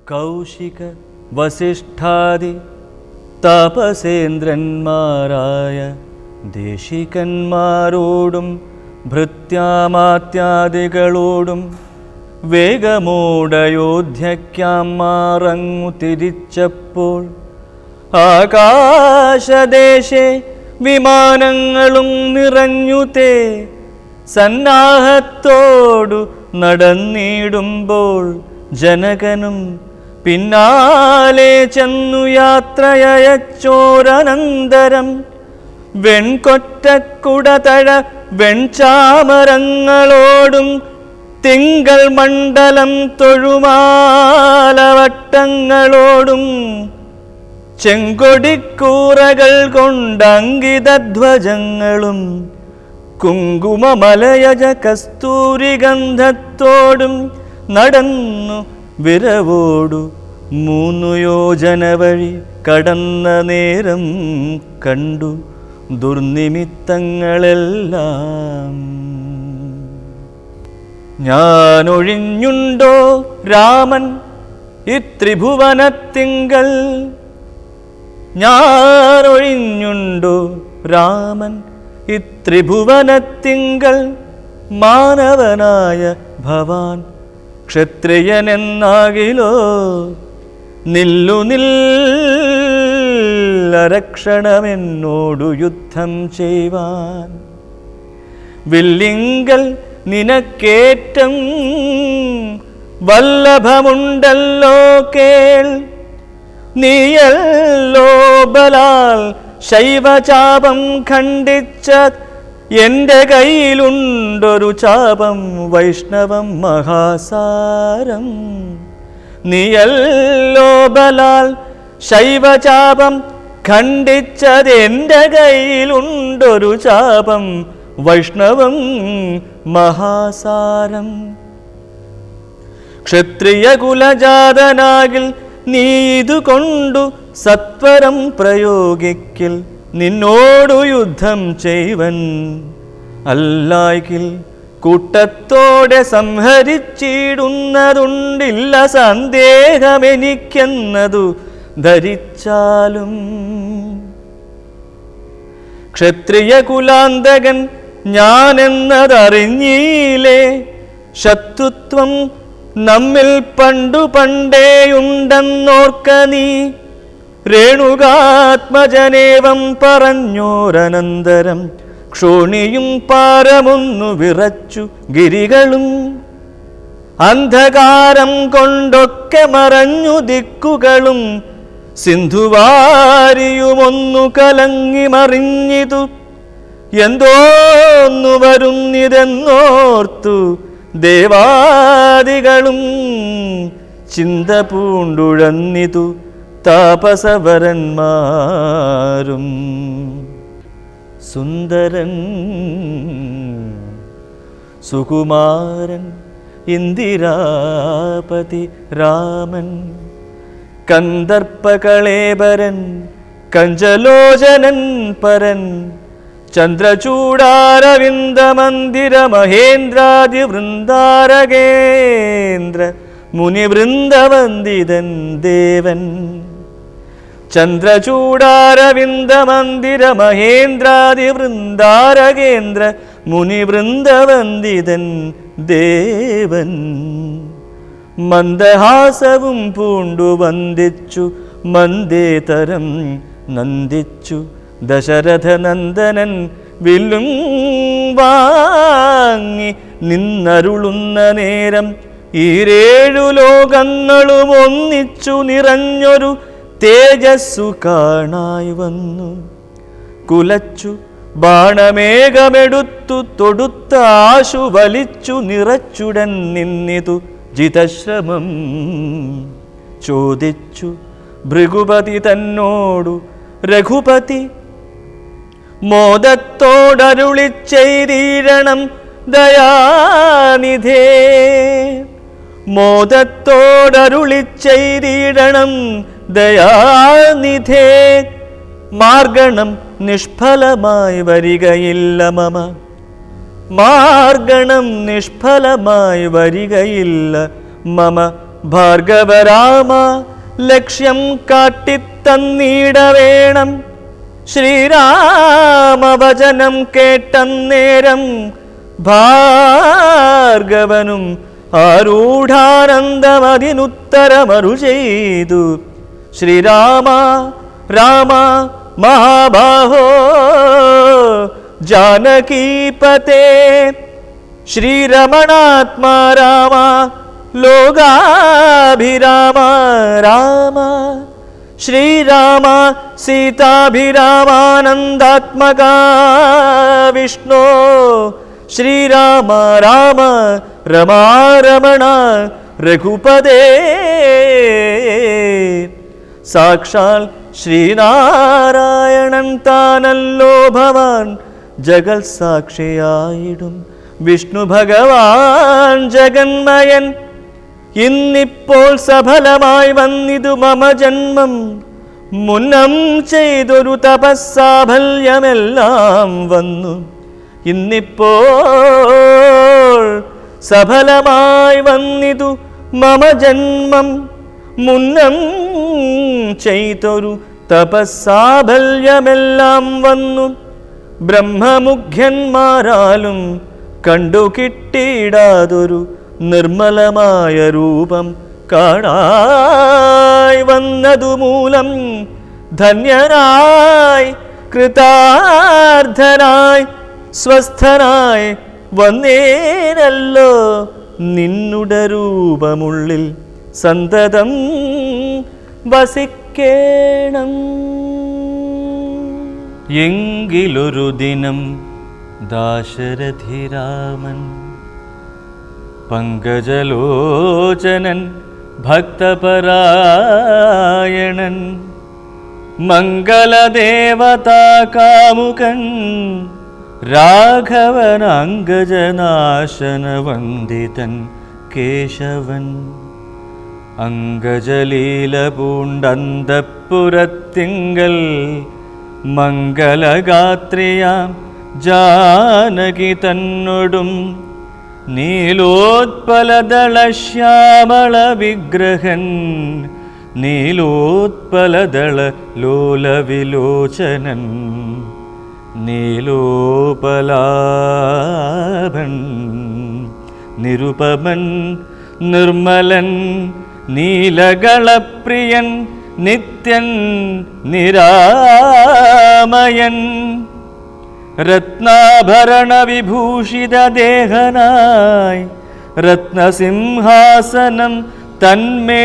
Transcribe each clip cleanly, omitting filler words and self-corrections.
കൗശിക വസിഷ്ഠാദി താപസേന്ദ്രന്മാരായ ദേശികന്മാരോടും ഭൃത്യാമാത്യാദികളോടും വേഗമോടയോധ്യയ്ക്കാം മാറങ്ങു തിരിച്ചപ്പോൾ ആകാശദേശേ വിമാനങ്ങളും നിറഞ്ഞുതേ സന്നാഹത്തോടു നടന്നിടുമ്പോൾ ജനകനും പിന്നാലെ ചെന്നു യാത്രയച്ചോരനന്തരം വെൺകൊറ്റക്കുടതഴ വെൺചാമരങ്ങളോടും തിങ്കൾ മണ്ഡലം തൊഴുമാലവട്ടങ്ങളോടും ചെങ്കൊടിക്കൂറകൾ കൊണ്ടങ്കിതധ്വജങ്ങളും കുങ്കുമമലയജ കസ്തൂരിഗന്ധത്തോടും നടന്നു വിരവോടു 3 യോജന വഴി കടന്ന നേരം കണ്ടു ദുർനിമിത്തങ്ങളെല്ലാം. ഞാനൊഴിഞ്ഞുണ്ടോ രാമൻ ഇത്രിഭുവനത്തിങ്കൽ, ഞാനൊഴിഞ്ഞുണ്ടോ രാമൻ ഇത്രിഭുവനത്തിങ്കൽ, മാനവനായ ഭവാൻ ക്ഷത്രിയനെന്നാകിലോ നില്ലു നില്ലരക്ഷണമെന്നോടു യുദ്ധം ചെയ്വാൻ. വില്ലിങ്കൽ നിനക്കേറ്റം വല്ലഭമുണ്ടല്ലോ കേൾ, നീയല്ലോ ബലാൽ ശൈവചാപം ഖണ്ഡിച്ച എൻ്റെ കയ്യിലുണ്ടൊരു ചാപം വൈഷ്ണവം മഹാസാരം. നീയല്ലോ ബലാൽ ശൈവചാപം ഖണ്ഡിച്ചത് എൻ്റെ കയ്യിലുണ്ടൊരു ചാപം വൈഷ്ണവം മഹാസാരം. ക്ഷത്രിയ കുലജാതനാകിൽ നീ ഇതുകൊണ്ടു സത്വരം പ്രയോഗിക്കിൽ നിന്നോടു യുദ്ധം ചെയ്വൻ. അല്ലായ്കിൽ കൂട്ടത്തോടെ സംഹരിച്ചിടുന്നതുണ്ടില്ല സന്ദേഹമെനിക്കെന്നതു ധരിച്ചാലും. ക്ഷത്രിയ കുലാന്തകൻ ഞാനെന്നതറിഞ്ഞീലേ, ശത്രുത്വം നമ്മിൽ പണ്ടു പണ്ടേയുണ്ടെന്നോർക്ക നീ. രേണുകാത്മജനേവം പറഞ്ഞോരനന്തരം ക്ഷോണിയും പാരമൊന്നു വിറച്ചു ഗിരികളും. അന്ധകാരം കൊണ്ടൊക്കെ മറഞ്ഞു ദിക്കുകളും, സിന്ധുവാരിയുമൊന്നു കലങ്ങി മറിഞ്ഞിതു. എന്തോന്നു വരുന്നിതെന്നോർത്തു ദേവാദികളും ചിന്ത പൂണ്ടുഴന്നിതു താപസവരന്മാരും. സുന്ദരൻ സുകുമാരൻ ഇന്ദിരാപതി രാമൻ, കന്ദർപ്പകളേബരൻ കഞ്ചലോചനൻ പരൻ, ചന്ദ്രചൂടാരവിന്ദമന്ദിര മഹേന്ദ്രാദി വൃന്ദാരകേന്ദ്ര മുനിവൃന്ദവന്ദിതൻ ദേവൻ. ചന്ദ്രചൂടാരവിന്ദമന്ദിര മഹേന്ദ്രാദി വൃന്ദാരകേന്ദ്ര മുനിവൃന്ദവന്ദിതൻ ദേവൻ. മന്ദഹാസവും പൂണ്ടു വന്ദിച്ചു മന്ദേതരം നന്ദിച്ചു ദശരഥനന്ദനൻ വില്ലും വാങ്ങി നിന്നരുളുന്ന നേരം ഈരേഴു ലോകങ്ങളും ഒന്നിച്ചു നിറഞ്ഞൊരു തേജസ്സു കാണായി വന്നു. കുലച്ചു ബാണമേഘമെടുത്തു തൊടുത്ത ആശു വലിച്ചു നിറച്ചുടൻ നിന്നിതു ജിതശ്രമം. ചോദിച്ചു ഭൃഗുപതി തന്നോടു രഘുപതി, മോദത്തോടരുളിച്ചെയ്തീരണം ദയാനിധേ. മോദത്തോടരുളിച്ചെയ്തീരണം ദയാനിധേ. മാർഗണം നിഷ്ഫലമായി വരികയില്ല മമ, മാർഗണം നിഷ്ഫലമായി വരികയില്ല മമ ഭാർഗവരാമ ലക്ഷ്യം കാട്ടിത്തന്നീടവേണം. ശ്രീരാമവചനം കേട്ടന്നേരം ഭാർഗവനും ആരൂഢാനന്ദമതിനുത്തരമരു ചെയ്തു. ശ്രീരാമ രാമ മഹാബാഹോ ജാനകീപതേ ശ്രീരമണാത്മാ രാമ ലോകാഭിരാമ രാമ ശ്രീരാമ സീതാഭിരാമാനന്ദാത്മക വിഷ്ണു ശ്രീരാമ രാമ രമാരമണ രഘുപദേ. സാക്ഷാൽ ശ്രീനാരായണൻ താനല്ലോ ഭവാൻ ജഗൽ സാക്ഷിയായിടും വിഷ്ണു ഭഗവാൻ ജഗന്മയൻ. ഇന്നിപ്പോൾ സഫലമായി വന്നിതു മമ ജന്മം. മുന്നം ചെയ്തൊരു തപസ്സാഫല്യമെല്ലാം വന്നു. ഇന്നിപ്പോൾ സഫലമായി വന്നിതു മമ ജന്മം. മുന്നം ചെയ്തൊരു തപസ്സാഫല്യമെല്ലാം വന്നു. ബ്രഹ്മമുഖ്യന്മാരാലും കണ്ടു കിട്ടിയിടാതൊരു നിർമ്മലമായ രൂപം കാണായി വന്നതു മൂലം ധന്യനായി കൃതാർത്ഥനായി സ്വസ്ഥനായി വന്നേനല്ലോ നിന്നുടെ രൂപമുള്ളിൽ സന്തതം വസിക്കേണം. എങ്കിലൊരു ദിനം ദാശരഥിരാമൻ പങ്കജലോചനൻ ഭക്തപരായണൻ മംഗളദേവതാകാമുകൻ രാഘവനങ്കജനാശനവന്ദിതൻ കേശവൻ അങ്കജലീല പൂണ്ടന്തപ്പുരത്തിങ്കൽ മംഗളഗാത്രിയാം ജാനകി തന്നൊടും നീലോത്പലദളശ്യാമള വിഗ്രഹൻ നീലോത്പലദള ലോലവിലോചനൻ നീലോപലാഭൻ നിരുപമൻ നിർമ്മലൻ നീലകളപ്രിയൻ നിത്യൻ നിരാമയൻ രത്നാഭരണ വിഭൂഷിത ദേഹനായി രത്നസിംഹാസനം തന്മേലനാകുലം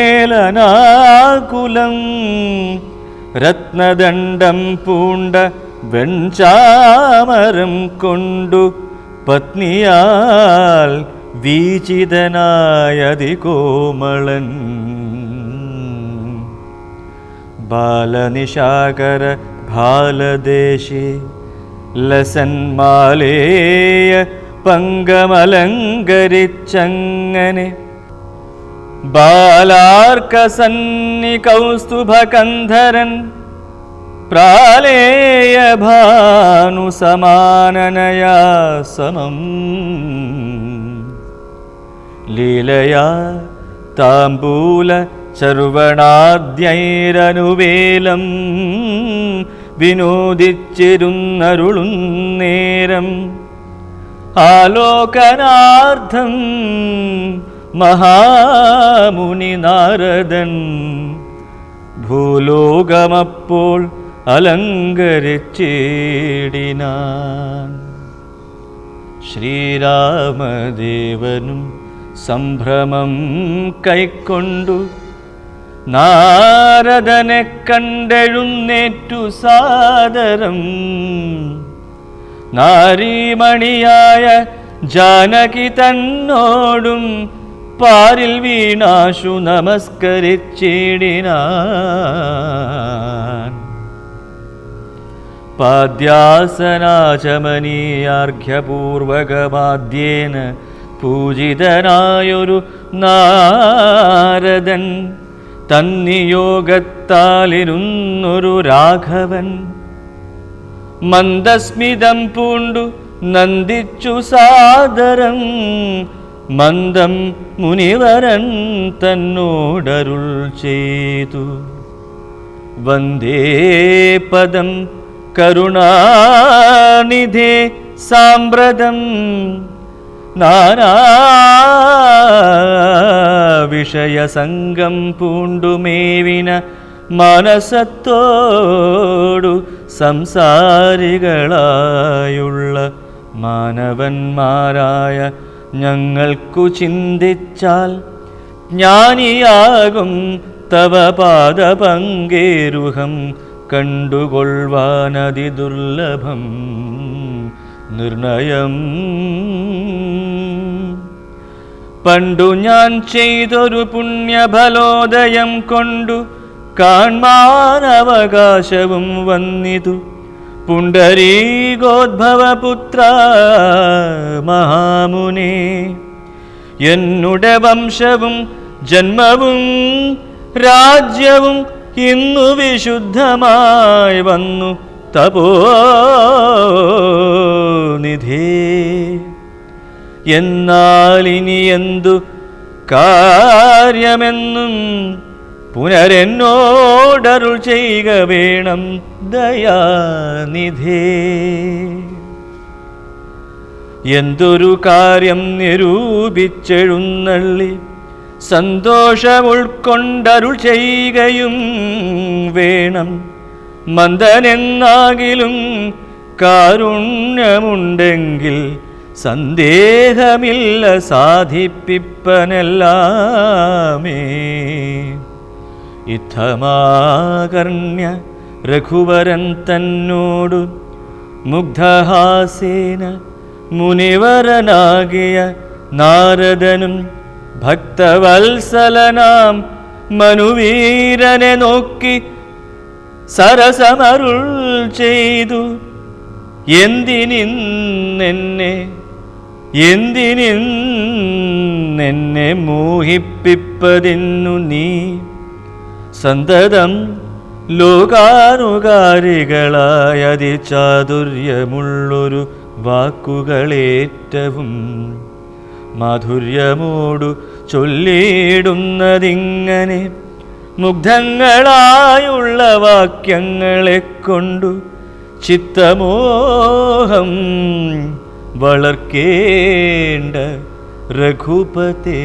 രത്നദണ്ഡം പൂണ്ട വെൺചാമരം കൊണ്ടു പത്നിയാൽ വീചിതനായതികോമളൻ ബാലനിശാകര ഭാലദേശി ലസന്മാലേയ പങ്കമലങ്കരിച്ചങ്ങനെ ബാലാർക്കസന്നി കൗസ്തുഭകന്ധരൻ പ്രാലേയ ഭാനു സമാനനയാ സമം ലീലയാ താംബൂല ചർവണാദ്യൈരനുവേലം വിനോദിച്ചിരുന്നരുളുന്നേരം ആലോകനാർത്ഥം മഹാമുനി നാരദൻ ഭൂലോകമപ്പോൾ അലങ്കരിച്ചിടിനാൻ. ശ്രീരാമദേവനും സംഭ്രമം കൈക്കൊണ്ടു നാരദനെ കണ്ടെഴുന്നേറ്റു സാദരം നാരീമണിയായ ജാനകി തന്നോടും പാരിൽ വീണാശു നമസ്കരിച്ചിടിനാൻ. പാദ്യാസനാചമനീയാർഘ്യപൂർവകമാദ്യേന പൂജിതനായൊരു നാരദൻ തന്നിയോഗത്താലിരുന്നൊരു രാഘവൻ മന്ദസ്മിതം പൂണ്ടു നന്ദിച്ചു സാദരം മന്ദം മുനിവരൻ തന്നോടരുൾ ചെയ്തു. വന്ദേ പദം കരുണാനിധേ സാമ്പ്രതം നാനാവിഷയസംഗം പൂണ്ടുമേവിന മനസത്തോടു സംസാരികളായുള്ള മാനവന്മാരായ ഞങ്ങൾക്കു ചിന്തിച്ചാൽ ജ്ഞാനിയാകും തവ പാദപങ്കേരുഹം കണ്ടുകൊള്ളുവാനതി ദുർലഭം നിർണയം. പണ്ടു ഞാൻ ചെയ്തൊരു പുണ്യഫലോദയം കൊണ്ടു കാൺമാനവകാശവും വന്നിതു. പുണ്ടരീകോദ്ഭവപുത്ര മഹാമുനേ, എന്നുടെ വംശവും ജന്മവും രാജ്യവും ഇന്നു വിശുദ്ധമായി വന്നു തപോനിധേ. എന്നാൽ ഇനി എന്തു കാര്യമെന്നും പുനരെന്നോടരുൾ ചെയ്യുക വേണം ദയാനിധേ. എന്തൊരു കാര്യം നിരൂപിച്ചെഴുന്നള്ളി സന്തോഷമുൾക്കൊണ്ടരുൾ ചെയ്യുകയും വേണം. മന്ദനെന്നാകിലും കാരുണ്യമുണ്ടെങ്കിൽ സന്ദേഹമില്ല സാധിപ്പിപ്പനെല്ലാമേ. ഇത്തമാകർണ്യ രഘുവരൻ തന്നോടു മുഗ്ധഹാസേന മുനിവരനാകിയ നാരദനും ഭക്തവത്സലനാം മനുവീരനെ നോക്കി സരസമരുൾ ചെയ്തു. എന്തിനിന്നെന്നെ മോഹിപ്പിപ്പതിന്നു നീ സന്തതം ലോകാനുകാരികളായ അതിചാതുര്യമുള്ളൊരു വാക്കുകളേറ്റവും മാധുര്യമോടു ചൊല്ലിയിടുന്നതിങ്ങനെ മുഗ്ധങ്ങളായുള്ള വാക്യങ്ങളെ കൊണ്ടു ചിത്തമോഹം വളർക്കേണ്ട രഘുപതേ.